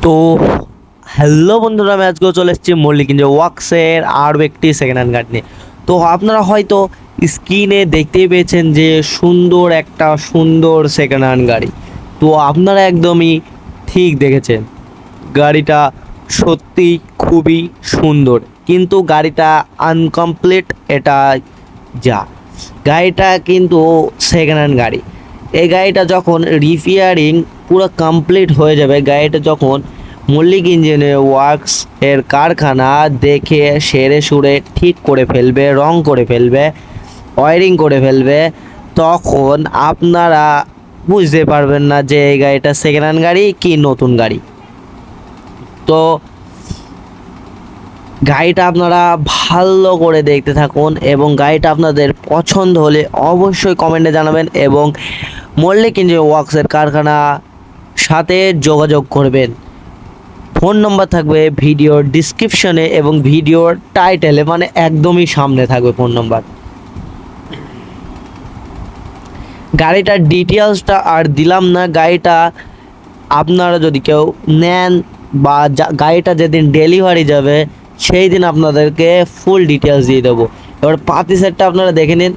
তো হ্যালো বন্ধুরা, আমি আজকেও চলে এসেছি মল্লিক ইঞ্জিন ওয়ার্কসের আরও একটি সেকেন্ড হ্যান্ড গাড়ি নিয়ে। তো আপনারা হয়তো স্ক্রিনে দেখতেই পেয়েছেন যে সুন্দর সেকেন্ড হ্যান্ড গাড়ি। তো আপনারা একদমই ঠিক দেখেছেন, গাড়িটা সত্যি খুবই সুন্দর, কিন্তু গাড়িটা আনকমপ্লিট। এটা যা গাড়িটা কিন্তু সেকেন্ড হ্যান্ড গাড়ি। এই গাড়িটা যখন রিপেয়ারিং পুরো কমপ্লিট হয়ে যাবে, গাড়িটা যখন মল্লিক ইঞ্জিনিয়ার ওয়ার্কস এর কারখানা দেখে সেরে সুরে ঠিক করে ফেলবে, রং করে ফেলবে, ওয়ারিং করে ফেলবে, তখন আপনারা বুঝতে পারবেন না যে এই গাড়িটা সেকেন্ড হ্যান্ড গাড়ি কি নতুন গাড়ি। তো গাড়িটা আপনারা ভালো করে দেখতে থাকুন এবং গাড়িটা আপনাদের পছন্দ হলে অবশ্যই কমেন্টে জানাবেন এবং মল্লিক ইঞ্জিন ওয়ার্কসের কারখানা সাথে যোগাযোগ করবেন। ফোন নম্বর থাকবে ভিডিওর ডিসক্রিপশনে এবং ভিডিওর টাইটেলে, মানে একদমই সামনে থাকবে ফোন নম্বর। গাড়িটার ডিটেলসটা আর দিলাম না। গাড়িটা আপনারা যদি কেউ নেন বা গাড়িটা যেদিন ডেলিভারি যাবে সেই দিন আপনাদেরকে ফুল ডিটেলস দিয়ে দেবো। এবার পাতি সেটটা আপনারা দেখে নিন,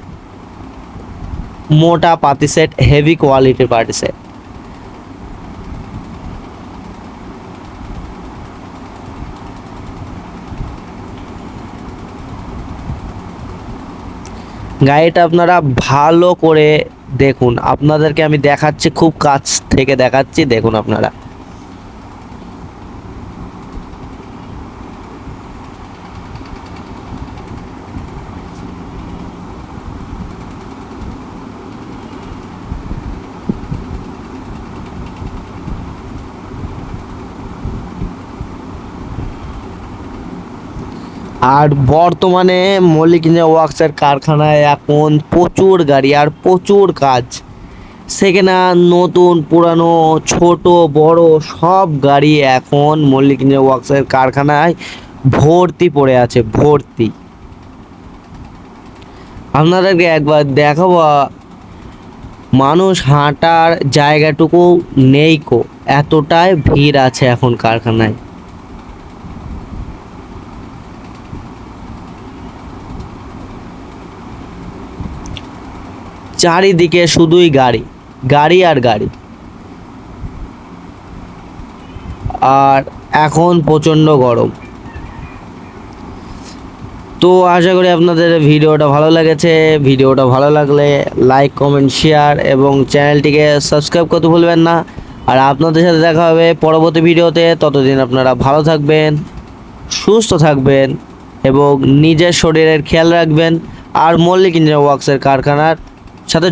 মোটা পাতি সেট, হেভি কোয়ালিটির পাতি সেট। গাড়িটা আপনারা ভালো করে দেখুন, আপনাদেরকে আমি দেখাচ্ছি, খুব কাছ থেকে দেখাচ্ছি, দেখুন আপনারা। আর বর্তমানে মল্লিক ইঞ্জিন ওয়ার্কসের কারখানায় এখন প্রচুর গাড়ি আর প্রচুর কাজ। সেখানে নতুন পুরানো ছোট বড় সব গাড়ি এখন মল্লিক ইঞ্জিন ওয়ার্কসের কারখানায় ভর্তি পড়ে আছে, ভর্তি। আপনাদেরকে একবার দেখাবো, মানুষ হাঁটার জায়গাটুকু নেই কো, এতটাই ভিড় আছে এখন কারখানায়। চারিদিকে শুধুই গাড়ি, গাড়ি আর গাড়ি। আর এখন প্রচণ্ড গরম। তো আশা করি আপনাদের ভিডিওটা ভালো লেগেছে। ভিডিওটা ভালো লাগলে লাইক, কমেন্ট, শেয়ার এবং চ্যানেলটিকে সাবস্ক্রাইব করতে ভুলবেন না। আর আপনাদের সাথে দেখা হবে পরবর্তী ভিডিওতে। ততদিন আপনারা ভালো থাকবেন, সুস্থ থাকবেন এবং নিজের শরীরের খেয়াল রাখবেন। আর মল্লিক ইঞ্জিন ওয়ার্কসের কারখানার সাথে